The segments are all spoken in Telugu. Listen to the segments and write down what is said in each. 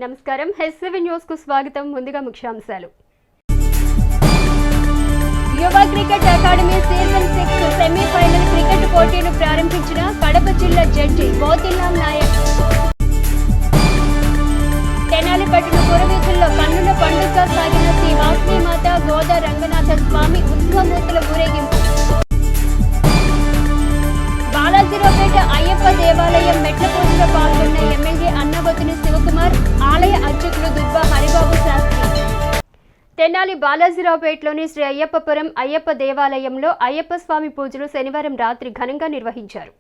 నమస్కారం హెస్7 న్యూస్ కు స్వాగతం. ముందుగా ముఖ్యాంశాలు. యువ cricket academy season 6 semi-final cricket పోటీలు ప్రారంభించిన కడప జిల్లా జడ్జి మోతీలాల్ నాయక్. తెనాలి పట్టణ పురవీధుల్లో కన్నుల పండుగగా సాగిన శ్రీ వాసవి మాత గోదా రంగనాథ స్వామి ఉత్సవమూర్తుల ఊరేగింపు. బాలాజీరావుపేట అయ్యప్ప దేవాలయం మెట్ల పూజలో పాల్గొన్న ఎమ్మెల్యే అన్నబోతుని శివకుమార్, ఆలయ అర్చకులు దుర్బా హరిబాబు శాస్త్రి. తెనాలి బాలాజీరావుపేటలోని శ్రీ అయ్యప్పపురం అయ్యప్ప దేవాలయంలో అయ్యప్ప స్వామి పూజలు శనివారం రాత్రి ఘనంగా నిర్వహించారు.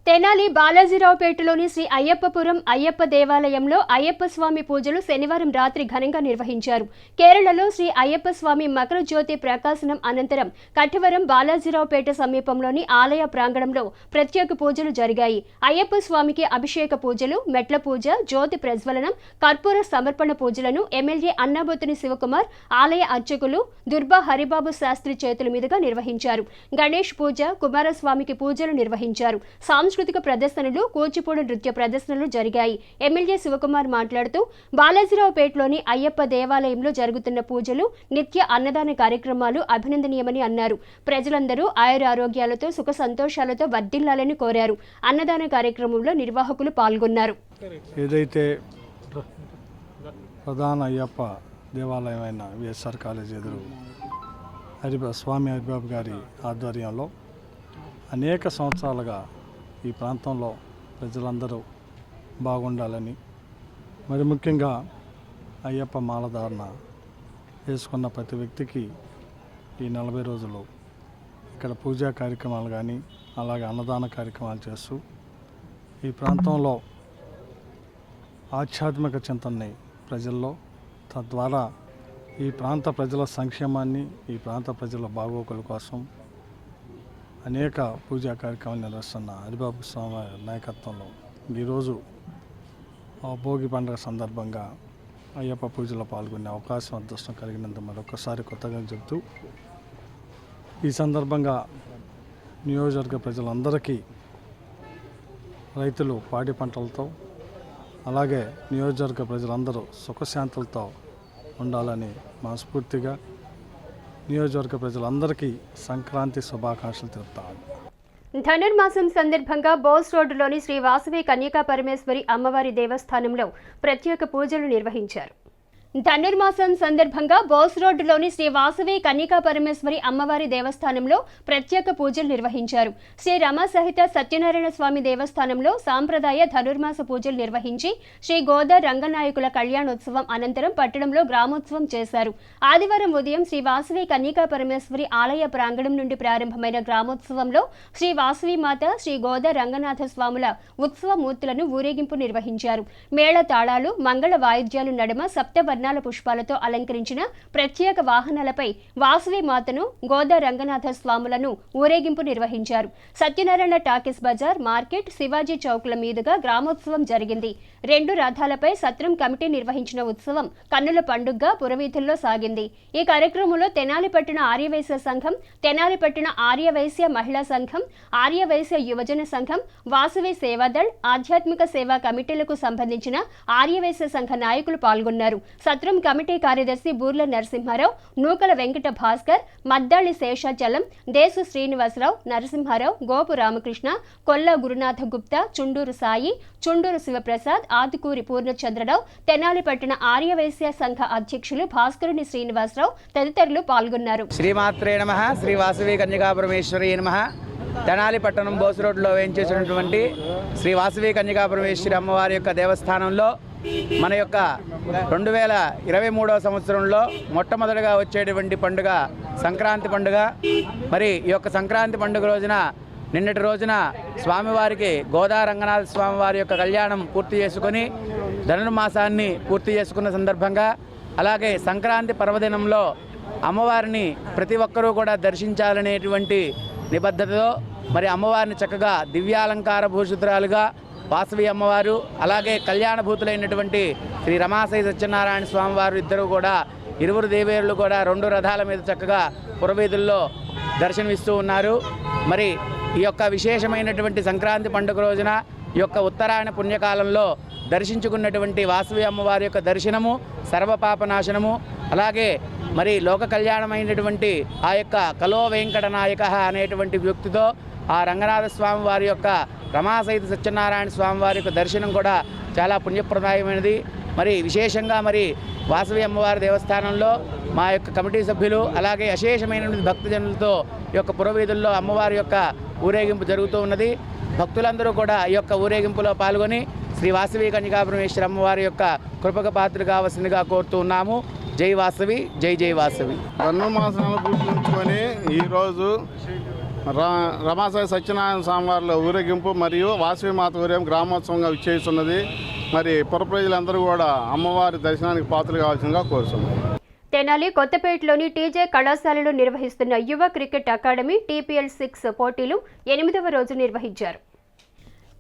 తెనాలి బాలాజీరావుపేటలోని శ్రీ అయ్యప్పపురం అయ్యప్ప దేవాలయంలో అయ్యప్ప స్వామి పూజలు శనివారం రాత్రి ఘనంగా నిర్వహించారు. కేరళలో శ్రీ అయ్యప్ప స్వామి మకర జ్యోతి ప్రకాశనం అనంతరం కఠివరం బాలాజీరావుపేట సమీపంలోని ఆలయ ప్రాంగణంలో ప్రత్యేక పూజలు జరిగాయి. అయ్యప్ప స్వామికి అభిషేక పూజలు, మెట్ల పూజ, జ్యోతి ప్రజ్వలనం, కర్పూర సమర్పణ పూజలను ఎమ్మెల్యే అన్నబోతుని శివకుమార్, ఆలయ అర్చకులు దుర్బా హరిబాబు శాస్త్రి చేతుల మీదుగా నిర్వహించారు. గణేష్ పూజ, కుమారస్వామికి పూజలు నిర్వహించారు. సాంస్కృతిక ప్రదర్శనలు, కూచిపూడి నృత్య ప్రదర్శనలు జరిగాయి. ఎమ్మెల్యే శివకుమార్ మాట్లాడుతూ బాలాజీరావుపేటలోని అయ్యప్ప దేవాలయంలో జరుగుతున్న పూజలు, నిత్య అన్నదాన కార్యక్రమాలు అభినందనీయమని అన్నారు. ప్రజలందరూ ఆయురారోగ్యాలతో సుఖ సంతోషాలతో వర్ధిల్లాలని కోరారు. అన్నదాన కార్యక్రమంలో నిర్వాహకులు పాల్గొన్నారు. ఏదైతే ప్రధాన అయ్యప్ప దేవాలయమైన విఎస్ఆర్ కాలేజ్ ఎదురు స్వామి హరిబాబు గారి ఆధ్వర్యంలో అనేక సంవత్సరాలుగా ఈ ప్రాంతంలో ప్రజలందరూ బాగుండాలని, మరి ముఖ్యంగా అయ్యప్ప మాలధారణ వేసుకున్న ప్రతి వ్యక్తికి ఈ 40 రోజులు ఇక్కడ పూజా కార్యక్రమాలు కానీ అలాగే అన్నదాన కార్యక్రమాలు చేస్తూ ఈ ప్రాంతంలో ఆధ్యాత్మిక చింతనని ప్రజల్లో, తద్వారా ఈ ప్రాంత ప్రజల సంక్షేమాన్ని, ఈ ప్రాంత ప్రజల బాగోగుల కోసం అనేక పూజా కార్యక్రమాలు నిర్వహిస్తున్న హరిబాబు స్వామి నాయకత్వంలో ఈరోజు భోగి పండుగ సందర్భంగా అయ్యప్ప పూజలో పాల్గొనే అవకాశం, అదృష్టం కలిగినందుకు మరొకసారి కొత్తగా చెబుతూ, ఈ సందర్భంగా నియోజకవర్గ ప్రజలందరికీ రైతులు పాడి పంటలతో, అలాగే నియోజకవర్గ ప్రజలందరూ సుఖశాంతులతో ఉండాలని మనస్ఫూర్తిగా నియోజకవర్గ ప్రజలందరికీ సంక్రాంతి శుభాకాంక్షలు తెలుపుతాను. ధనుర్మాసం సందర్భంగా బోస్ రోడ్డులోని శ్రీ వాసవి కన్యకా పరమేశ్వరి అమ్మవారి దేవస్థానంలో ప్రత్యేక పూజలు నిర్వహించారు. ధనుర్మాసం సందర్భంగా బోస్ రోడ్డులోని శ్రీ వాసవి కన్యకా పరమేశ్వరి అమ్మవారి దేవస్థానంలో ప్రత్యేక పూజలు నిర్వహించారు. శ్రీ రమ సహిత సత్యనారాయణ స్వామి దేవస్థానంలో సాంప్రదాయ ధనుర్మాస పూజలు నిర్వహించి శ్రీ గోదా రంగనాయకుల కళ్యాణోత్సవం అనంతరం పట్టణంలో గ్రామోత్సవం చేశారు. ఆదివారం ఉదయం శ్రీ వాసవి కన్యకా పరమేశ్వరి ఆలయ ప్రాంగణం నుండి ప్రారంభమైన గ్రామోత్సవంలో శ్రీ వాసవి మాత, శ్రీ గోదా రంగనాథ స్వాముల ఉత్సవమూర్తులను ఊరేగింపు నిర్వహించారు. మేళ తాళాలు, మంగళ వాయిద్యాలు నడుమ సప్తవర్ణ పుష్పాలతో అలంకరించిన ప్రత్యేక వాహనాలపై వాసవి మాతను, గోదా రంగనాథ స్వాములను ఊరేగింపు నిర్వహించారు. సత్యనారాయణ టాకీస్ బజార్, మార్కెట్, శివాజీ చౌక్ల మీదుగా గ్రామోత్సవం జరిగింది. 2 రథాలపై సత్రం కమిటీ నిర్వహించిన ఉత్సవం కన్నుల పండుగగా పురవీధుల్లో సాగింది. ఈ కార్యక్రమంలో తెనాలి పట్టణ ఆర్యవైశ్య సంఘం, తెనాలి పట్టణ ఆర్యవైశ్య మహిళా సంఘం, ఆర్యవైశ్య యువజన సంఘం, వాసవి సేవాదళ్, ఆధ్యాత్మిక సేవా కమిటీలకు సంబంధించిన ఆర్యవైశ్య సంఘ నాయకులు పాల్గొన్నారు. సత్రం కమిటీ కార్యదర్శి బూర్ల నరసింహారావు, నూకల వెంకట భాస్కర్, మద్దాళి శేషాచలం, దేశు శ్రీనివాసరావు, నరసింహారావు, గోపు రామకృష్ణ, కొల్ల గురునాథ గుప్తా, చుండూరు సాయి, చుండూరు శివప్రసాద్, ఆదుకూరి పూర్ణచంద్రరావు, తెనాలి పట్టణ ఆర్యవైశ్య సంఘ అధ్యక్షులు భాస్కరుని శ్రీనివాసరావు తదితరులు పాల్గొన్నారు. శ్రీమాత్రే నమః. శ్రీ వాసవి కన్యకా పరమేశ్వరి నమః. తెనాలి పట్టణం బోసు రోడ్లో వేయించేసినటువంటి శ్రీ వాసవి కన్యకా పరమేశ్వరి అమ్మవారి యొక్క దేవస్థానంలో మన యొక్క 2023వ సంవత్సరంలో మొట్టమొదటిగా వచ్చేటువంటి పండుగ సంక్రాంతి పండుగ. మరి ఈ యొక్క సంక్రాంతి పండుగ రోజున, నిన్నటి రోజున స్వామివారికి గోదా రంగనాథ స్వామివారి యొక్క కళ్యాణం పూర్తి చేసుకొని ధనుర్మాసాన్ని పూర్తి చేసుకున్న సందర్భంగా, అలాగే సంక్రాంతి పర్వదినంలో అమ్మవారిని ప్రతి ఒక్కరూ కూడా దర్శించాలనేటువంటి నిబద్ధతతో మరి అమ్మవారిని చక్కగా దివ్యాలంకార భూషితురాలుగా వాసవి అమ్మవారు, అలాగే కళ్యాణభూతులైనటువంటి శ్రీ రమాసై సత్యనారాయణ స్వామివారు ఇద్దరు కూడా, ఇరువురు దేవేరులు కూడా 2 రథాల మీద చక్కగా పురవీధుల్లో దర్శనమిస్తూ ఉన్నారు. మరి ఈ యొక్క విశేషమైనటువంటి సంక్రాంతి పండుగ రోజున ఈ యొక్క ఉత్తరాయణ పుణ్యకాలంలో దర్శించుకున్నటువంటి వాసవి అమ్మవారి యొక్క దర్శనము సర్వపాపనాశనము, అలాగే మరి లోక కళ్యాణమైనటువంటి ఆ యొక్క కలో వెంకట నాయక అనేటువంటి వ్యక్తితో ఆ రంగనాథ స్వామి వారి యొక్క రమాసహిత సత్యనారాయణ స్వామి వారి యొక్క దర్శనం కూడా చాలా పుణ్యప్రదాయమైనది. మరి విశేషంగా మరి వాసవి అమ్మవారి దేవస్థానంలో మా యొక్క కమిటీ సభ్యులు అలాగే అశేషమైనటువంటి భక్తజనులతో ఈ యొక్క పురవీధుల్లో అమ్మవారి యొక్క ఊరేగింపు జరుగుతూ ఉన్నది. భక్తులందరూ కూడా ఈ యొక్క ఊరేగింపులో పాల్గొని శ్రీ వాసవి కన్యకాపరమేశ్వరి అమ్మవారి యొక్క కృపక పాత్ర కావాల్సిందిగా కోరుతూ ఉన్నాము. జై వాసవి, జై జై వాసవి. ధనుర్మాసాలను పురస్కరించుకొని ఈరోజు రమాసాయి సత్యనారాయణ స్వామివారిలో ఊరేగింపు మరియు వాసవి మాత ఊరేగింపు గ్రామోత్సవంగా విచ్చేస్తున్నది. మరి పుర ప్రజలందరూ కూడా అమ్మవారి దర్శనానికి పాత్రలు కావాల్సిందిగా కోరుతున్నారు. తెనాలి కొత్తపేటలోని టీజే కళాశాలలో నిర్వహిస్తున్న యువ క్రికెట్ అకాడమీ TPL 6 పోటీలు 8వ రోజు నిర్వహించారు.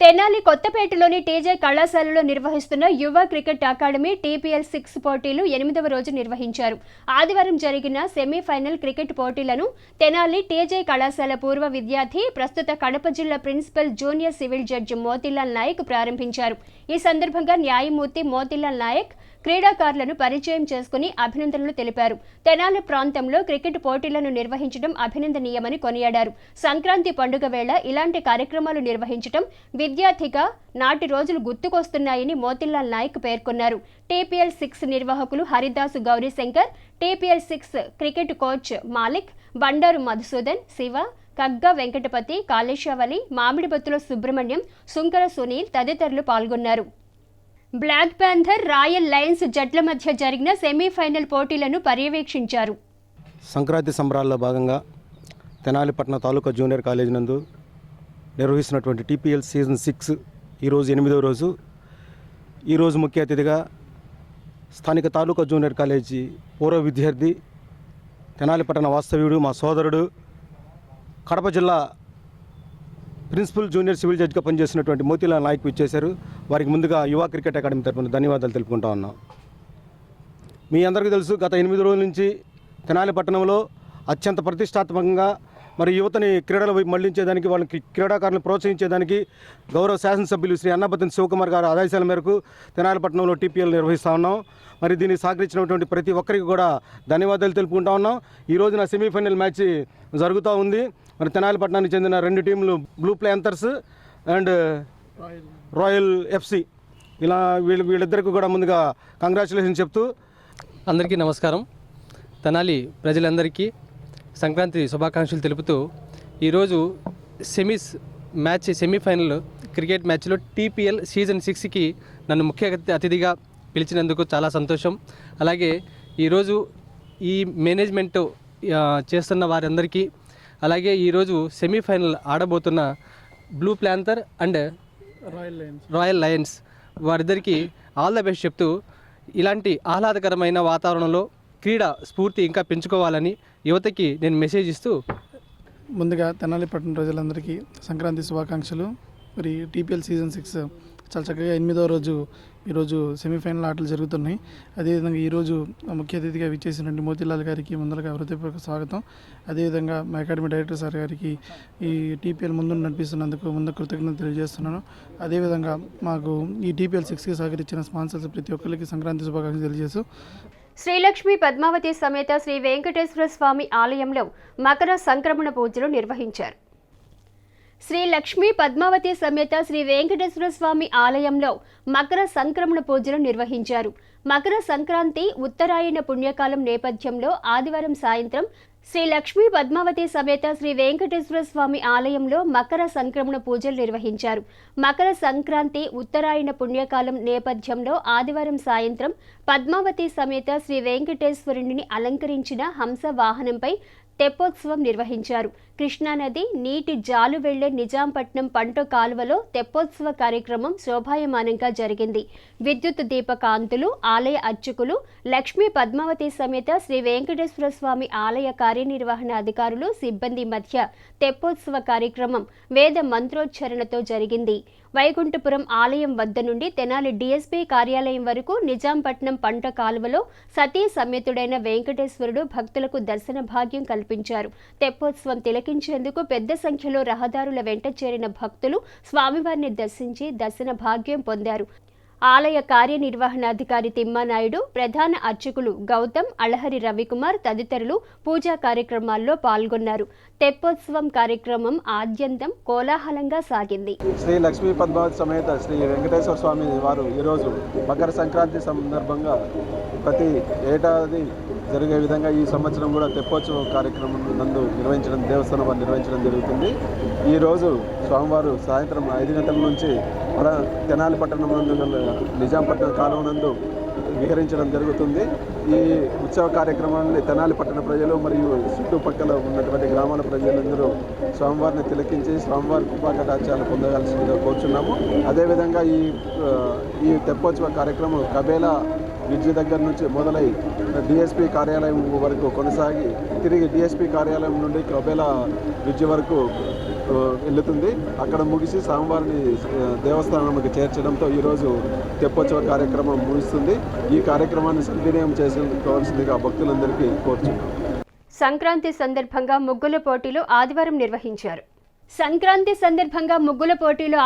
తెనాలి కొత్తపేటలోని టీజే కళాశాలలో నిర్వహిస్తున్న యువ క్రికెట్ అకాడమీ TPL 6 పోటీలు 8వ రోజు నిర్వహించారు. ఆదివారం జరిగిన సెమీఫైనల్ క్రికెట్ పోటీలను తెనాలి టీజే కళాశాల పూర్వ విద్యార్థి, ప్రస్తుత కడప జిల్లా principal junior civil judge Motilal Nayak ప్రారంభించారు. ఈ సందర్భంగా న్యాయమూర్తి మోతీలాల్ నాయక్ క్రీడాకారులను పరిచయం చేసుకుని అభినందనలు తెలిపారు. తెనాలి ప్రాంతంలో క్రికెట్ పోటీలను నిర్వహించడం అభినందనీయమని కొనియాడారు. సంక్రాంతి పండుగ వేళ ఇలాంటి కార్యక్రమాలు నిర్వహించడం విద్యార్థిగా నాటి రోజులు గుర్తుకొస్తున్నాయని మోతీలాల్ నాయక్ పేర్కొన్నారు. TPL 6 నిర్వాహకులు Haridasu Gaurishankar, TPL 6 cricket coach Malik, Bandaru Madhusudan, Shiva, Kagga Venkatapathi, Kaleshwali, Mamidibattula Subrahmanyam, Sunkara Sunil తదితరులు పాల్గొన్నారు. బ్లాక్ ప్యాంథర్, రాయల్ లయన్స్ జట్ల మధ్య జరిగిన సెమీఫైనల్ పోటీలను పర్యవేక్షించారు. సంక్రాంతి సంబరాల్లో భాగంగా తెనాలి పట్టణ తాలూకా జూనియర్ కాలేజ్ నందు నిర్వహిస్తున్నటువంటి TPL సీజన్ 6 ఈరోజు 8వ రోజు. ఈరోజు ముఖ్య అతిథిగా స్థానిక తాలూకా జూనియర్ కాలేజీ పూర్వ విద్యార్థి, తెనాలి పట్టణ వాస్తవ్యుడు, మా సోదరుడు, కడప జిల్లా ప్రిన్సిపల్ జూనియర్ సివిల్ జడ్జిగా పనిచేసినటువంటి మోతీలాల్ నాయక్ ఇచ్చేశారు. వారికి ముందుగా యువ క్రికెట్ అకాడమీ తరఫున ధన్యవాదాలు తెలుపుకుంటా ఉన్నాం. మీ అందరికీ తెలుసు, గత 8 రోజుల నుంచి తెనాలి పట్టణంలో అత్యంత ప్రతిష్టాత్మకంగా మరి యువతని క్రీడల వైపు మళ్లించేదానికి, వాళ్ళకి క్రీడాకారులను ప్రోత్సహించేదానికి గౌరవ శాసనసభ్యులు శ్రీ అన్నాపతిని శివకుమార్ గారి ఆదేశాల మేరకు తెనాలి పట్టణంలో TPL నిర్వహిస్తూ ఉన్నాం. మరి దీన్ని సహకరించినటువంటి ప్రతి ఒక్కరికి కూడా ధన్యవాదాలు తెలుపుకుంటా ఉన్నాం. ఈ రోజున సెమీఫైనల్ మ్యాచ్ జరుగుతూ ఉంది. మరి తెనాలి పట్టణానికి చెందిన 2 టీంలు blue Panthers and royal FC, ఇలా వీళ్ళిద్దరికి కూడా ముందుగా కంగ్రాచులేషన్ చెప్తూ అందరికీ నమస్కారం. తెనాలి ప్రజలందరికీ సంక్రాంతి శుభాకాంక్షలు తెలుపుతూ ఈరోజు సెమీఫైనల్ క్రికెట్ మ్యాచ్లో TPL సీజన్ 6కి నన్ను ముఖ్య అతిథిగా పిలిచినందుకు చాలా సంతోషం. అలాగే ఈరోజు ఈ మేనేజ్మెంట్ చేస్తున్న వారందరికీ, అలాగే ఈరోజు సెమీఫైనల్ ఆడబోతున్న blue panther and royal lions వారిద్దరికీ ఆల్ ద బెస్ట్ చెప్తూ, ఇలాంటి ఆహ్లాదకరమైన వాతావరణంలో క్రీడా స్ఫూర్తి ఇంకా పెంచుకోవాలని యువతకి నేను మెసేజ్ ఇస్తూ, ముందుగా తెనాలి పట్టణ ప్రజలందరికీ సంక్రాంతి శుభాకాంక్షలు. మరి TPL సీజన్ 6 చాలా చక్కగా 8వ రోజు ఈరోజు సెమీఫైనల్ ఆటలు జరుగుతున్నాయి. అదేవిధంగా ఈరోజు ముఖ్య అతిథిగా విచ్చేసినటువంటి మోతీలాల్ గారికి ముందరగా హృదయపూర్వక స్వాగతం. అదేవిధంగా మా అకాడమీ డైరెక్టర్ సార్ గారికి ఈ TPL ముందు నడిపిస్తున్నందుకు ముందు కృతజ్ఞతలు తెలియజేస్తున్నాను. అదేవిధంగా మాకు ఈ TPL 6కి సహకరించిన స్పాన్సర్స్ ప్రతి ఒక్కరికి సంక్రాంతి శుభాకాంక్షలు తెలియజేస్తూ, శ్రీలక్ష్మి పద్మావతి సమేత శ్రీ వెంకటేశ్వర స్వామి ఆలయంలో మకర సంక్రమణ పూజలు నిర్వహించారు. శ్రీ లక్ష్మీ పద్మావతి సమేత శ్రీ వెంకటేశ్వర స్వామి ఆలయంలో మకర సంక్రమణ పూజలు నిర్వహించారు. మకర సంక్రాంతి ఉత్తరాయణ పుణ్యకాలం నేపథ్యంలో ఆదివారం సాయంత్రం శ్రీ లక్ష్మీ పద్మావతి సమేత శ్రీ వెంకటేశ్వర స్వామి ఆలయంలో మకర సంక్రమణ పూజలు నిర్వహించారు. మకర సంక్రాంతి ఉత్తరాయణ పుణ్యకాలం నేపథ్యంలో ఆదివారం సాయంత్రం పద్మావతి సమేత శ్రీ వెంకటేశ్వరుడిని అలంకరించిన హంస వాహనంపై తెప్పోత్సవం నిర్వహించారు. కృష్ణానది నీటి జాలు వెళ్లే నిజాంపట్నం పంట కాలువలో తెప్పోత్సవ కార్యక్రమం శోభాయమానంగా జరిగింది. విద్యుత్ దీప కాంతులు, ఆలయ అర్చకులు, లక్ష్మీ పద్మావతి సమేత శ్రీ వెంకటేశ్వర స్వామి ఆలయ కార్యనిర్వహణ అధికారులు, సిబ్బంది మధ్య తెప్పోత్సవ కార్యక్రమం వేద మంత్రోచ్చరణతో జరిగింది. వైకుంఠపురం ఆలయం వద్ద నుండి తెనాలి DSP కార్యాలయం వరకు నిజాంపట్నం పంట కాలువలో సతీ సమేతుడైన వెంకటేశ్వరుడు భక్తులకు దర్శన భాగ్యం కల్పించారు. తెప్పోత్సవం తిలకించేందుకు పెద్ద సంఖ్యలో రహదారుల వెంట చేరిన భక్తులు స్వామివారిని దర్శించి దర్శన భాగ్యం పొందారు. ఆలయ కార్యనిర్వహణాధికారి తిమ్మానాయుడు, ప్రధాన అర్చకులు గౌతమ్, అళహరి రవికుమార్ తదితరులు పూజా కార్యక్రమాల్లో పాల్గొన్నారు. తెప్పోత్సవం కార్యక్రమం ఆద్యంతం కోలాహలంగా సాగింది. శ్రీ లక్ష్మీ పద్మావతి సమేత శ్రీ వెంకటేశ్వర స్వామి వారు ఈరోజు మకర సంక్రాంతి సందర్భంగా ప్రతి ఏడాది జరిగే విధంగా ఈ సంవత్సరం కూడా తెప్పోత్సవం కార్యక్రమం నందు దేవస్థానం వారు నిర్వహించడం జరుగుతుంది. ఈరోజు స్వామివారు సాయంత్రం 5 గంటల నుంచి తెనాలి పట్టణం నందు నిజాంపట్నం కాలువ నందు విహరించడం జరుగుతుంది. ఈ ఉత్సవ కార్యక్రమాన్ని తెనాలి పట్టణ ప్రజలు మరియు చుట్టుపక్కల ఉన్నటువంటి గ్రామాల ప్రజలందరూ స్వామివారిని తిలకించి స్వామివారి కృపాకటాక్షాలు పొందవలసిందిగా కోరుచున్నాము. అదేవిధంగా ఈ తెప్పోత్సవ కార్యక్రమం కబేలా బ్రిడ్జి దగ్గర నుంచి మొదలై డిఎస్పీ కార్యాలయం వరకు కొనసాగి తిరిగి డిఎస్పీ కార్యాలయం నుండి కబేలా బ్రిడ్జి వరకు వెళ్తుంది. అక్కడ ముగిసి స్వామివారిని దేవస్థానానికి చేర్చడంతో ఈరోజు తెప్పోత్సవ కార్యక్రమం ముగిస్తుంది. ఈ కార్యక్రమాన్ని సద్వినియోగం చేసుకోవాల్సిందిగా భక్తులందరికీ కోరుచున్నాం. సంక్రాంతి సందర్భంగా ముగ్గుల పోటీలు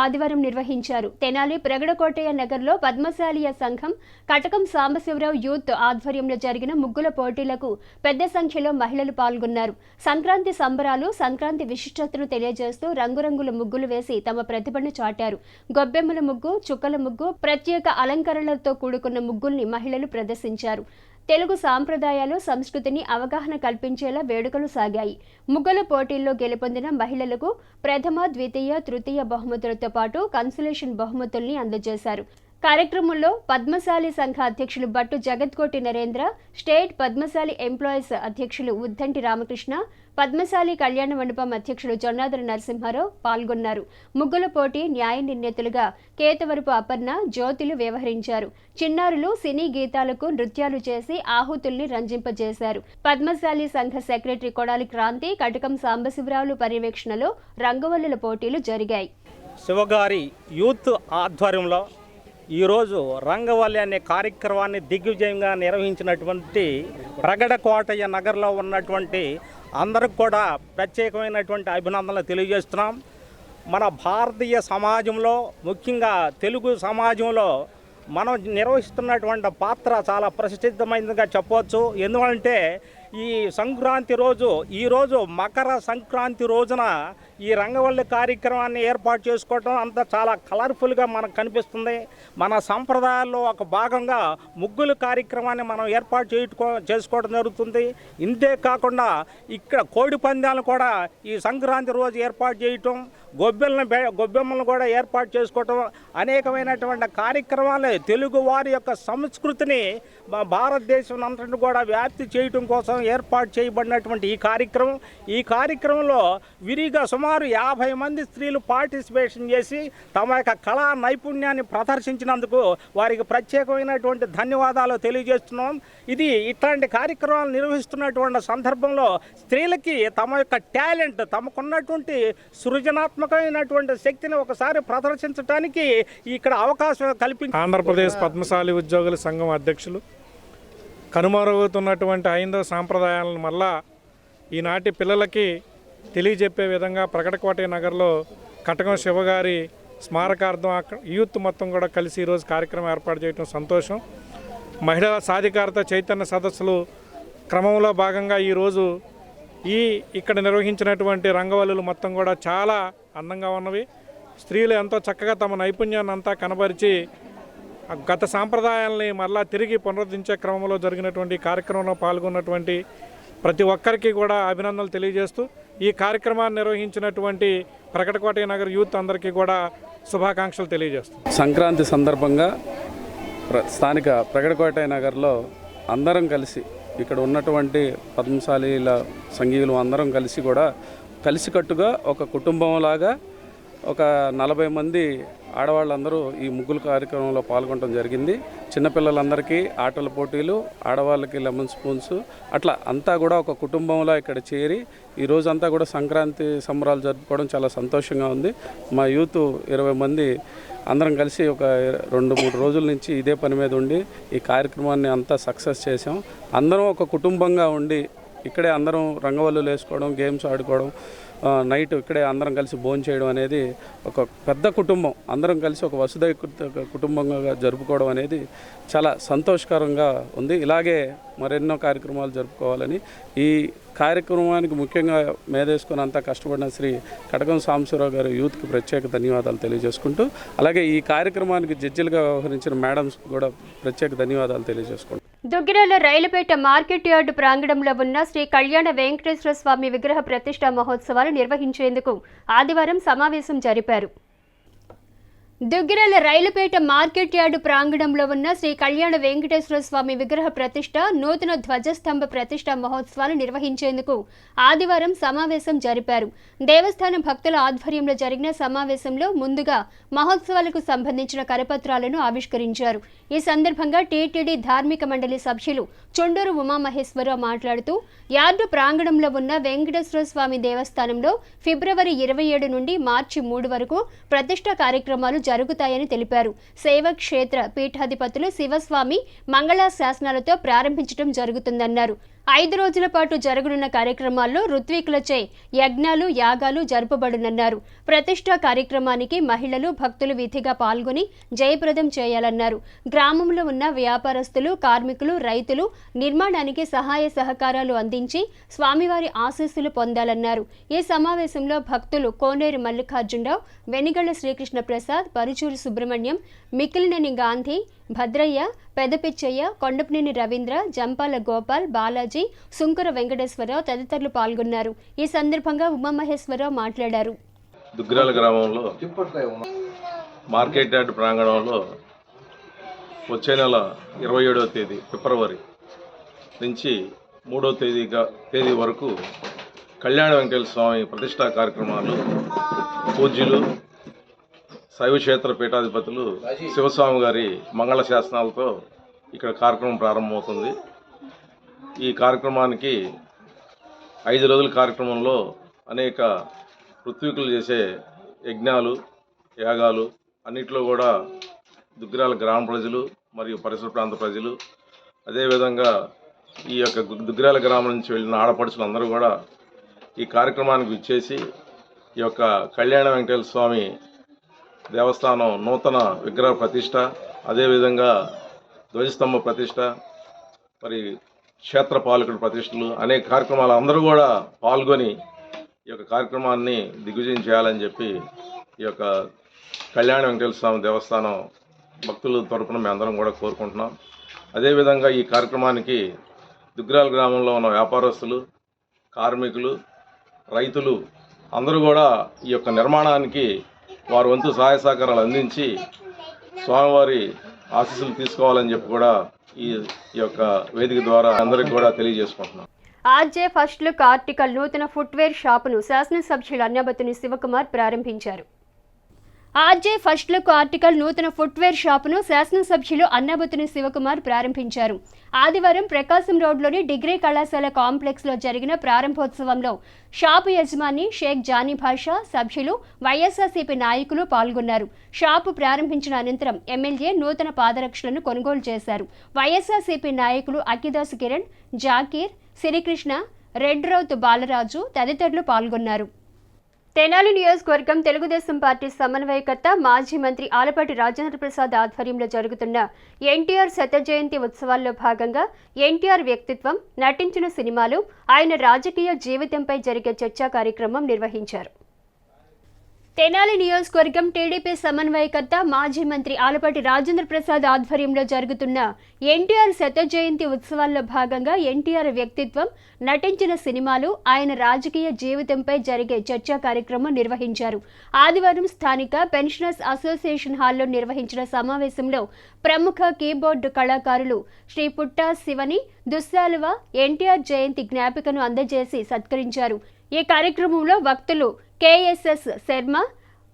ఆదివారం నిర్వహించారు. తెనాలి ప్రగడకోటయ్య నగర్లో పద్మశాలియ సంఘం కటకం సాంబశివరావు యూత్ ఆధ్వర్యంలో జరిగిన ముగ్గుల పోటీలకు పెద్ద సంఖ్యలో మహిళలు పాల్గొన్నారు. సంక్రాంతి సంబరాలు, సంక్రాంతి విశిష్టతను తెలియజేస్తూ రంగురంగుల ముగ్గులు వేసి తమ ప్రతిభను చాటారు. గొబ్బెమ్మల ముగ్గు, చుక్కల ముగ్గు, ప్రత్యేక అలంకరణలతో కూడుకున్న ముగ్గుల్ని మహిళలు ప్రదర్శించారు. తెలుగు సాంప్రదాయాలు, సంస్కృతిని అవగాహన కల్పించేలా వేడుకలు సాగాయి. ముగ్గుల పోటీల్లో గెలుపొందిన మహిళలకు ప్రథమ, ద్వితీయ, తృతీయ బహుమతులతో పాటు కన్సలేషన్ బహుమతుల్ని అందజేశారు. కార్యక్రమంలో పద్మశాలి సంఘ అధ్యక్షులు బట్టు జగత్కోటి నరేంద్ర, స్టేట్ పద్మశాలి ఎంప్లాయీస్ అధ్యక్షులు ఉద్దంటి రామకృష్ణ, పద్మశాలి కళ్యాణ మండపం అధ్యక్షులు జొన్నాదుల నరసింహారావు పాల్గొన్నారు. ముగ్గుల పోటీ న్యాయ నిర్ణేతలుగా కేతవరపు అపర్ణ, జ్యోతులు వ్యవహరించారు. చిన్నారులు సినీ గీతాలకు నృత్యాలు చేసి ఆహుతుల్ని రంజింపజేశారు. పద్మశాలి సంఘ సెక్రటరీ కొడాలి క్రాంతి, కటకం సాంబశివరావులు పర్యవేక్షణలో రంగవల్లుల పోటీలు జరిగాయి. శివగారి యూత్ ఆధ్వర్యంలో ఈరోజు రంగవల్లి అనే కార్యక్రమాన్ని దిగ్విజయంగా నిర్వహించినటువంటి ప్రగడకోటయ్య నగర్లో ఉన్నటువంటి అందరికి కూడా ప్రత్యేకమైనటువంటి అభినందనలు తెలియజేస్తున్నాం. మన భారతీయ సమాజంలో, ముఖ్యంగా తెలుగు సమాజంలో మనం నిర్వహిస్తున్నటువంటి పాత్ర చాలా ప్రసిద్ధమైనదిగా చెప్పవచ్చు. ఎందుకంటే ఈ సంక్రాంతి రోజు, ఈరోజు మకర సంక్రాంతి రోజున ఈ రంగవల్లి కార్యక్రమాన్ని ఏర్పాటు చేసుకోవడం అంతా చాలా కలర్ఫుల్గా మనకు కనిపిస్తుంది. మన సంప్రదాయాల్లో ఒక భాగంగా ముగ్గుల కార్యక్రమాన్ని మనం ఏర్పాటు చేసుకోవడం జరుగుతుంది. ఇంతే కాకుండా ఇక్కడ కోడి పందాలను కూడా ఈ సంక్రాంతి రోజు ఏర్పాటు చేయటం, గొబ్బెమ్మలను కూడా ఏర్పాటు చేసుకోవటం, అనేకమైనటువంటి కార్యక్రమాలు తెలుగు వారి యొక్క సంస్కృతిని భారతదేశం అంతటి కూడా వ్యాప్తి చేయటం కోసం ఏర్పాటు చేయబడినటువంటి ఈ కార్యక్రమంలో విరిగా సుమారు 50 మంది స్త్రీలు పార్టిసిపేషన్ చేసి తమ యొక్క కళా నైపుణ్యాన్ని ప్రదర్శించినందుకు వారికి ప్రత్యేకమైనటువంటి ధన్యవాదాలు తెలియజేస్తున్నాం. ఇది ఇట్లాంటి కార్యక్రమాలు నిర్వహిస్తున్నటువంటి సందర్భంలో స్త్రీలకి తమ యొక్క టాలెంట్, తమకున్నటువంటి సృజనాత్మకమైనటువంటి శక్తిని ఒకసారి ప్రదర్శించడానికి ఇక్కడ అవకాశం కల్పించారు. ఆంధ్రప్రదేశ్ పద్మశాలి ఉద్యోగుల సంఘం అధ్యక్షులు కనుమరుగుతున్నటువంటి హైందవ సాంప్రదాయాలను మళ్ళా ఈనాటి పిల్లలకి తెలియజెప్పే విధంగా ప్రగడకోటయ్య నగర్లో కటకం శివగారి స్మారకార్థం యూత్ మొత్తం కూడా కలిసి ఈరోజు కార్యక్రమం ఏర్పాటు చేయడం సంతోషం. మహిళల సాధికారత చైతన్య సదస్సులు క్రమంలో భాగంగా ఈరోజు ఇక్కడ నిర్వహించినటువంటి రంగవల్లులు మొత్తం కూడా చాలా అందంగా ఉన్నవి. స్త్రీలు ఎంతో చక్కగా తమ నైపుణ్యాన్ని అంతా కనబరిచి గత సాంప్రదాయాలని మరలా తిరిగి పునరుద్ధరించే క్రమంలో జరిగినటువంటి కార్యక్రమంలో పాల్గొన్నటువంటి ప్రతి ఒక్కరికి కూడా అభినందనలు తెలియజేస్తూ ఈ కార్యక్రమాన్ని నిర్వహించినటువంటి ప్రగడకోటయ్య నగర్ యూత్ అందరికీ కూడా శుభాకాంక్షలు తెలియజేస్తాం. సంక్రాంతి సందర్భంగా స్థానిక ప్రగడకోటయ్య నగర్లో అందరం కలిసి ఇక్కడ ఉన్నటువంటి పద్మశాలీల సంఘీయులు అందరం కలిసి కూడా కలిసికట్టుగా ఒక కుటుంబంలాగా ఒక 40 మంది ఆడవాళ్ళందరూ ఈ ముగ్గుల కార్యక్రమంలో పాల్గొనడం జరిగింది. చిన్నపిల్లలందరికీ ఆటల పోటీలు, ఆడవాళ్ళకి లెమన్ స్పూన్స్, అట్లా అంతా కూడా ఒక కుటుంబంలో ఇక్కడ చేరి ఈ రోజంతా కూడా సంక్రాంతి సంబరాలు జరుపుకోవడం చాలా సంతోషంగా ఉంది. మా యూత్ 20 మంది అందరం కలిసి ఒక 2-3 రోజుల నుంచి ఇదే పని మీద ఉండి ఈ కార్యక్రమాన్ని అంతా సక్సెస్ చేసాం. అందరం ఒక కుటుంబంగా ఉండి ఇక్కడే అందరం రంగవల్లులు వేసుకోవడం, గేమ్స్ ఆడుకోవడం, నైట్ ఇక్కడే అందరం కలిసి భోజనం చేయడం అనేది ఒక పెద్ద కుటుంబం అందరం కలిసి ఒక వసుదైక కుటుంబంగా జరుపుకోవడం అనేది చాలా సంతోషకరంగా ఉంది. ఇలాగే మరెన్నో కార్యక్రమాలు జరుపుకోవాలని ఈ కార్యక్రమానికి ముఖ్యంగా మేదేసుకుని అంతా కష్టపడిన శ్రీ కటకం సాంబశివరావు గారు యూత్కి ప్రత్యేక ధన్యవాదాలు తెలియజేసుకుంటూ, అలాగే ఈ కార్యక్రమానికి జడ్జిలుగా వ్యవహరించిన మేడమ్స్ కూడా ప్రత్యేక ధన్యవాదాలు తెలియజేసుకుంటాం. దుగ్గిరాల రైలుపేట మార్కెట్ యార్డు ప్రాంగణంలో ఉన్న శ్రీ కళ్యాణ వెంకటేశ్వర స్వామి విగ్రహ ప్రతిష్ఠా మహోత్సవాలు నిర్వహించేందుకు ఆదివారం సమావేశం జరిపారు. దుగ్గిరాల రైలుపేట మార్కెట్ యార్డు ప్రాంగణంలో ఉన్న శ్రీ కళ్యాణ వెంకటేశ్వర స్వామి విగ్రహ ప్రతిష్ఠ నూతన ధ్వజస్తంభ ప్రతిష్ఠా మహోత్సవాలు నిర్వహించేందుకు ఆదివారం సమావేశం జరిపారు. దేవస్థానం భక్తుల ఆధ్వర్యంలో జరిగిన సమావేశంలో ముందుగా మహోత్సవాలకు సంబంధించిన కరపత్రాలను ఆవిష్కరించారు. ఈ సందర్భంగా టీటీడీ ధార్మిక మండలి సభ్యులు చొండూరు ఉమామహేశ్వరరావు మాట్లాడుతూ యార్డు ప్రాంగణంలో ఉన్న వెంకటేశ్వర స్వామి దేవస్థానంలో ఫిబ్రవరి 27 నుండి మార్చి 3 వరకు ప్రతిష్ఠా కార్యక్రమాలు జరుగుతాయని తెలిపారు. సేవ క్షేత్ర పీఠాధిపతులు శివస్వామి మంగళ శాసనాలతో ప్రారంభించడం జరుగుతుందన్నారు. 5 రోజుల పాటు జరగనున్న కార్యక్రమాల్లో ఋత్వికులచే యజ్ఞాలు యాగాలు జరుపబడునన్నారు. ప్రతిష్ఠా కార్యక్రమానికి మహిళలు భక్తులు విధిగా పాల్గొని జయప్రదం చేయాలన్నారు. గ్రామంలో ఉన్న వ్యాపారస్తులు కార్మికులు రైతులు నిర్మాణానికి సహాయ సహకారాలు అందించి స్వామివారి ఆశీస్సులు పొందాలన్నారు. ఈ సమావేశంలో భక్తులు కోనేరు మల్లికార్జునరావు, వెనిగళ్ల శ్రీకృష్ణ ప్రసాద్, పరుచూరు సుబ్రహ్మణ్యం, మిక్కిలినేని గాంధీ, భద్రయ్య, పెదపిచ్చయ్య, కొండపనేని రవీంద్ర, జంపాల గోపాల్, బాలాజీ, సుంకర వెంకటేశ్వరరావు తదితరులు పాల్గొన్నారు. ఈ సందర్భంగా ఉమామహేశ్వరరావు మాట్లాడారు. దుగ్గిరాల గ్రామంలో మార్కెట్ యార్డ్ ప్రాంగణంలో వచ్చే నెల 27వ తేదీ ఫిబ్రవరి నుంచి 3వ తేదీ వరకు కళ్యాణ వెంకటేశ్వర స్వామి ప్రతిష్టా కార్యక్రమాలు పూజ్యులు శైవక్షేత్ర పీఠాధిపతులు శివస్వామి గారి మంగళ శాసనాలతో ఇక్కడ కార్యక్రమం ప్రారంభమవుతుంది. ఈ కార్యక్రమానికి 5 రోజుల కార్యక్రమంలో అనేక ఋత్వికులు చేసే యజ్ఞాలు యాగాలు అన్నిట్లో కూడా దుగ్గిరాల గ్రామ ప్రజలు మరియు పరిసర ప్రాంత ప్రజలు, అదేవిధంగా ఈ యొక్క దుగ్గిరాల గ్రామం నుంచి వెళ్ళిన ఆడపడుచులు అందరూ కూడా ఈ కార్యక్రమానికి విచ్చేసి ఈ యొక్క కళ్యాణ వెంకటేశ్వర స్వామి దేవస్థానం నూతన విగ్రహ ప్రతిష్ట, అదేవిధంగా ధ్వజస్తంభ ప్రతిష్ట, మరి క్షేత్రపాలకుడి ప్రతిష్టలు అనేక కార్యక్రమాలు అందరూ కూడా పాల్గొని ఈ యొక్క కార్యక్రమాన్ని దిగ్విజయం చేయాలని చెప్పి ఈ యొక్క కళ్యాణ వెంకటేశ్వర స్వామి దేవస్థానం భక్తుల తరపున మేము అందరం కూడా కోరుకుంటున్నాం. అదేవిధంగా ఈ కార్యక్రమానికి దుగ్గిరాల గ్రామంలో ఉన్న వ్యాపారస్తులు కార్మికులు రైతులు అందరూ కూడా ఈ యొక్క నిర్మాణానికి వారి వంతు సహాయ సహకారాలు అందించి స్వామివారి ఆశీస్సులు తీసుకోవాలని చెప్పి కూడా ఈ యొక్క వేదిక ద్వారా అందరికీ కూడా తెలియజేసుకుంటున్నాం. ఆర్జే ఫస్ట్ లుక్ ఆర్టికల్ నూతన ఫుట్వేర్ షాపును శాసనసభ్యులు అన్నబత్తుని శివకుమార్ ప్రారంభించారు. ఆర్జే ఫస్ట్ లుక్ ఆర్టికల్ నూతన ఫుట్వేర్ షాపును శాసనసభ్యులు అన్నబత్తుని శివకుమార్ ప్రారంభించారు. ఆదివారం ప్రకాశం రోడ్లోని డిగ్రీ కళాశాల కాంప్లెక్స్లో జరిగిన ప్రారంభోత్సవంలో షాపు యజమాని షేక్ జానీ భాషా, సభ్యులు, వైఎస్ఆర్సీపీ నాయకులు పాల్గొన్నారు. షాపు ప్రారంభించిన అనంతరం ఎమ్మెల్యే నూతన పాదరక్షలను కొనుగోలు చేశారు. వైఎస్ఆర్సీపీ నాయకులు అక్కిదాసు కిరణ్, జాకీర్, శ్రీకృష్ణ, రెడ్ రౌత్ బాలరాజు తదితరులు పాల్గొన్నారు. తెనాలి నియోజకవర్గం తెలుగుదేశం పార్టీ సమన్వయకర్త మాజీ మంత్రి ఆలపాటి రాజేంద్ర ప్రసాద్ ఆధ్వర్యంలో జరుగుతున్న ఎన్టీఆర్ శత జయంతి ఉత్సవాల్లో భాగంగా ఎన్టీఆర్ వ్యక్తిత్వం, నటించిన సినిమాలు, ఆయన రాజకీయ జీవితంపై జరిగే చర్చా కార్యక్రమం నిర్వహించారు. తెనాలి నియోజకవర్గం టీడీపీ సమన్వయకర్త మాజీ మంత్రి ఆలపాటి రాజేంద్ర ప్రసాద్ ఆధ్వర్యంలో జరుగుతున్న ఎన్టీఆర్ శత జయంతి ఉత్సవాల్లో భాగంగా ఎన్టీఆర్ వ్యక్తిత్వం, నటించిన సినిమాలు, ఆయన రాజకీయ జీవితంపై జరిగే చర్చా కార్యక్రమం నిర్వహించారు. ఆదివారం స్థానిక పెన్షనర్స్ అసోసియేషన్ హాల్లో నిర్వహించిన సమావేశంలో ప్రముఖ కీబోర్డు కళాకారులు శ్రీ పుట్టా శివని దుస్సాలువ ఎన్టీఆర్ జయంతి జ్ఞాపికను అందజేసి సత్కరించారు. ఈ కార్యక్రమంలో వక్తలు కేఎస్ఎస్ శర్మ,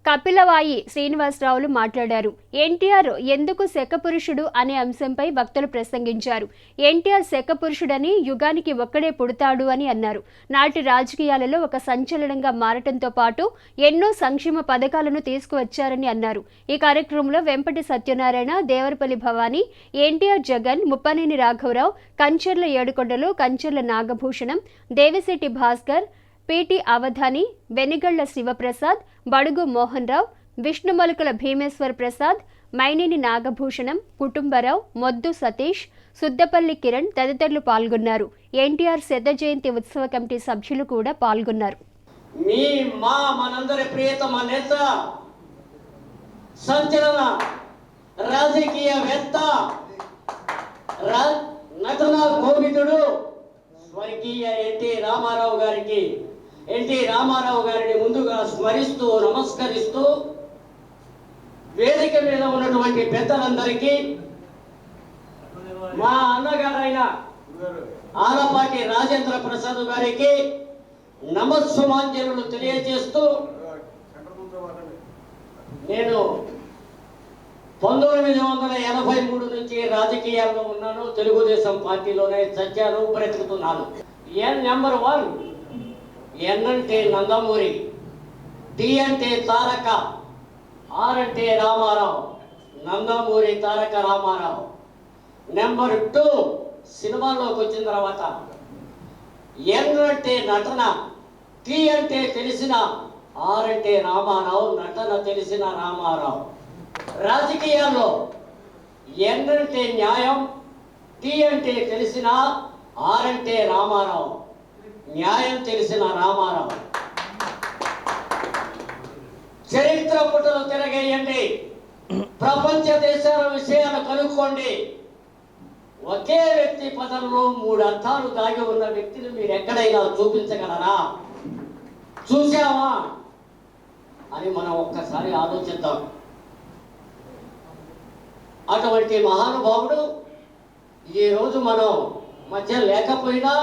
కపిలవాయి శ్రీనివాసరావులు మాట్లాడారు. ఎన్టీఆర్ ఎందుకు శకపురుషుడు అనే అంశంపై వక్తలు ప్రసంగించారు. ఎన్టీఆర్ శకపురుషుడని, యుగానికి ఒక్కడే పుడతాడు అని అన్నారు. నాటి రాజకీయాలలో ఒక సంచలనంగా మారటంతో పాటు ఎన్నో సంక్షేమ పథకాలను తీసుకువచ్చారని అన్నారు. ఈ కార్యక్రమంలో వెంపటి సత్యనారాయణ, దేవరపల్లి భవానీ, ఎన్టీఆర్ జగన్, ముప్పనేని రాఘవరావు, కంచర్ల ఏడుకొండలు, కంచర్ల నాగభూషణం, దేవిశెట్టి భాస్కర్, పిటి అవధాని, వెనిగళ్ల శివప్రసాద్, బడుగు మోహన్ రావు, విష్ణుమలుకల భీమేశ్వర్ ప్రసాద్, మైనేని నాగభూషణం, కుటుంబరావు, మొద్దు సతీష్, సుద్దపల్లి కిరణ్ తదితరులు పాల్గొన్నారు. ఎన్టీఆర్ శత జయంతి ఉత్సవ కమిటీ సభ్యులు కూడా పాల్గొన్నారు. మనందరి ప్రియతమ నేత, సంచలన రాజకీయవేత్త, నటన కోవిదుడు స్వర్గీయ ఎన్టీ రామారావు గారిని ముందుగా స్మరిస్తూ నమస్కరిస్తూ వేదిక మీద ఉన్నటువంటి పెద్దలందరికీ, మా అన్నగారైన ఆలపాటి రాజేంద్ర ప్రసాద్ గారికి నమస్సుమాంజలు తెలియజేస్తూ, నేను 1983 నుంచి రాజకీయాల్లో ఉన్నాను. తెలుగుదేశం పార్టీలోనే చచ్చాను, బ్రతుకుతున్నాను. నెంబర్ 1 ఎన్ అంటే నందమూరి, టి అంటే తారక, ఆర్ అంటే రామారావు, నందమూరి తారక రామారావు. నెంబర్ 2 సినిమాలోకి వచ్చిన తర్వాత ఎన్ అంటే నటన, టి అంటే తెలిసిన, ఆర్ అంటే రామారావు, నటన తెలిసిన రామారావు. రాజకీయాల్లో ఎన్ అంటే న్యాయం, టి అంటే తెలిసిన, ఆర్ అంటే రామారావు, న్యాయం తెలిసిన రామారావు. చరిత్ర పుటలు తిరగేయండి, ప్రపంచ దేశాల విషయాలు కనుక్కోండి. ఒకే వ్యక్తి పదంలో 3 అర్థాలు దాగి ఉన్న వ్యక్తిని మీరు ఎక్కడైనా చూపించగలరా? చూసావా అని మనం ఒక్కసారి ఆలోచిద్దాం. అటువంటి మహానుభావుడు ఈరోజు మనం మధ్య లేకపోయినా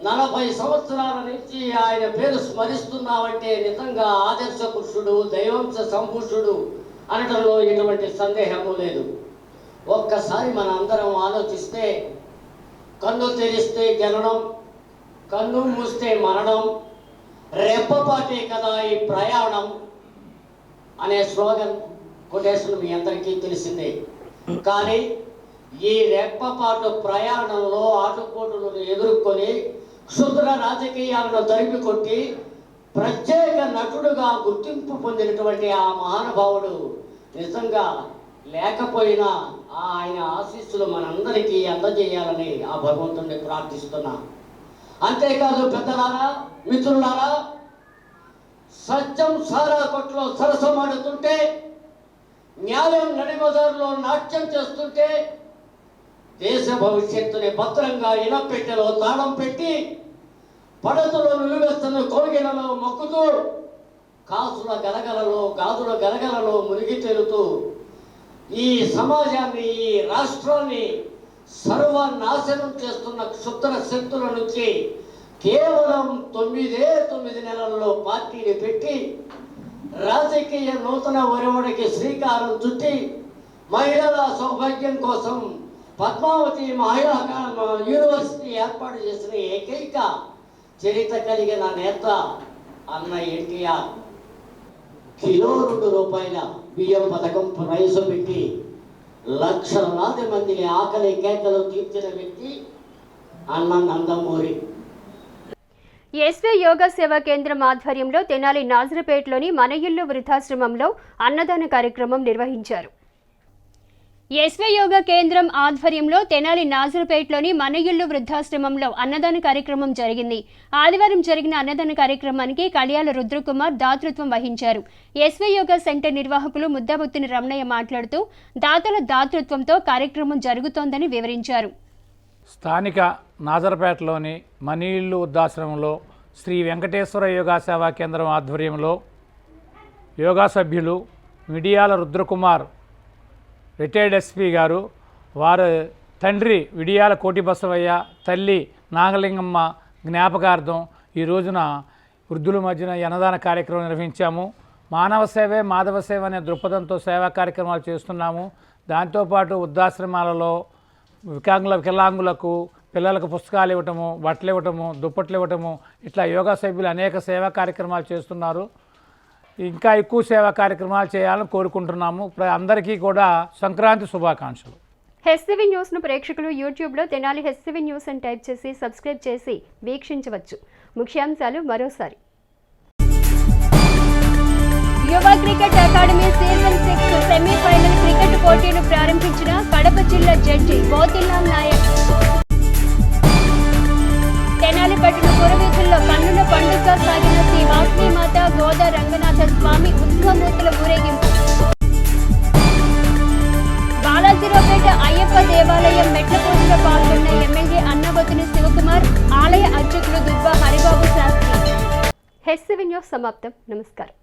40 సంవత్సరాల నుంచి ఆయన పేరు స్మరిస్తున్నామంటే నిజంగా ఆదర్శ పురుషుడు, దైవాంశ సంపురుషుడు అనడంలో ఎటువంటి సందేహము లేదు. ఒక్కసారి మన అందరం ఆలోచిస్తే, కన్ను తెరిస్తే జననం, కన్ను మూస్తే మరణం, రెప్పపాటే కదా ఈ ప్రయాణం అనే స్లోగన్ కొటేషన్ మీ అందరికీ తెలిసిందే. కానీ ఈ రెప్పపాటు ప్రయాణంలో ఆటుపోటులను ఎదుర్కొని క్షుద్ర రాజకీయాలను తరిమి కొట్టి ప్రత్యేక నటుడుగా గుర్తింపు పొందినటువంటి ఆ మహానుభావుడు నిజంగా లేకపోయినా ఆయన ఆశీస్సులు మనందరికీ అందజేయాలని ఆ భగవంతుడిని ప్రార్థిస్తున్నా. అంతేకాదు పెద్దలారా, మిత్రులారా, సత్యం సారా కొట్లో సరసమాడుతుంటే, న్యాయం నడిబజారులో నాట్యం చేస్తుంటే, దేశ భవిష్యత్తుని భద్రంగా ఇనపెట్టెలో తాళం పెట్టి పడతులో నిలువెత్తను కోగిలలో మొక్కుతూ, కాసుల గలగలలో గాజుల గలగలలో మునిగి తేలుతూ ఈ సమాజాన్ని, ఈ రాష్ట్రాన్ని సర్వనాశనం చేస్తున్న క్షుద్ర శక్తుల నుంచి కేవలం 9 నెలల్లో పార్టీని పెట్టి రాజకీయ నూతన ఒరవడికి శ్రీకారం చుట్టి మహిళల సౌభాగ్యం కోసం పద్మావతి మహిళా యూనివర్సిటీ ఏర్పాటు చేసిన ఏకైక చరిత్ర కలిగిన నేత అన్న ఎన్టీఆర్. కిలో ₹2 బియ్యం పథకం ప్రవేశపెట్టి లక్షలాది మందిని ఆకలి కేకలు తీర్చిన వ్యక్తి అన్న నందమూరి. ఎస్వే యోగా సేవా కేంద్రం ఆధ్వర్యంలో తెనాలి నాజరపేటలోని మన ఇల్లు వృద్ధాశ్రమంలో అన్నదాన కార్యక్రమం నిర్వహించారు. ఎస్వే యోగా కేంద్రం ఆధ్వర్యంలో తెనాలి నాజరపేటలోని మన ఇల్లు వృద్ధాశ్రమంలో అన్నదాన కార్యక్రమం జరిగింది. ఆదివారం జరిగిన అన్నదాన కార్యక్రమానికి కళ్యాల రుద్రకుమార్ దాతృత్వం వహించారు. ఎస్వే యోగా సెంటర్ నిర్వాహకులు ముద్దాబుత్తిని రమణయ్య మాట్లాడుతూ దాతల దాతృత్వంతో కార్యక్రమం జరుగుతోందని వివరించారు. స్థానిక నాజరపేటలోని మన ఇల్లు వృద్ధాశ్రమంలో శ్రీ వెంకటేశ్వర యోగా సేవా కేంద్రం ఆధ్వర్యంలో యోగా సభ్యులు మిడియాల రుద్రకుమార్ రిటైర్డ్ ఎస్పీ గారు, వారి తండ్రి విడియాల కోటి బసవయ్య, తల్లి నాగలింగమ్మ జ్ఞాపకార్థం ఈ రోజున వృద్ధుల మధ్యన అన్నదాన కార్యక్రమం నిర్వహించాము. మానవ సేవే మాధవ సేవ అనే దృక్పథంతో సేవా కార్యక్రమాలు చేస్తున్నాము. దాంతోపాటు వృద్ధాశ్రమాలలో వికలాంగులకు పిల్లలకు పుస్తకాలు ఇవ్వటము, బట్టలు ఇవ్వటము, దుప్పట్లు ఇవ్వటము, ఇట్లా యోగా సభ్యులు అనేక సేవా కార్యక్రమాలు చేస్తున్నారు. ఇంకా ఎక్కువ సేవా కార్యక్రమాలు చేయాలని కోరుకుంటున్నాము. అందరికీ కూడా సంక్రాంతి శుభాకాంక్షలు. హెచ్సివి న్యూస్ను ప్రేక్షకులు యూట్యూబ్లో తెనాలి హెచ్సివి న్యూస్ అని టైప్ చేసి సబ్స్క్రైబ్ చేసి వీక్షించవచ్చు. ముఖ్యాంశాలు మరోసారి. యువ cricket academy season 6 semi-final cricket పోటీలు ప్రారంభించిన కడప జిల్లా జడ్జి మోతిలాల్ నాయక్. తెనాలి పట్టణ పురవీధుల్లో కన్నుల పండుగ సాగిన శ్రీ వాసవి మాత గోదా రంగనాథ స్వామి ఉత్సవమూర్తుల ఊరేగింపు. బాలాజీరావుపేట అయ్యప్ప దేవాలయం మెట్ల పూజలో పాల్గొన్న ఎమ్మెల్యే అన్నబొత్తుని శివకుమార్, ఆలయ అర్చకులు దుబ్బ హరిబాబు శాస్త్రి. హెచ్సివి న్యూస్ సమాప్తం. నమస్కారం.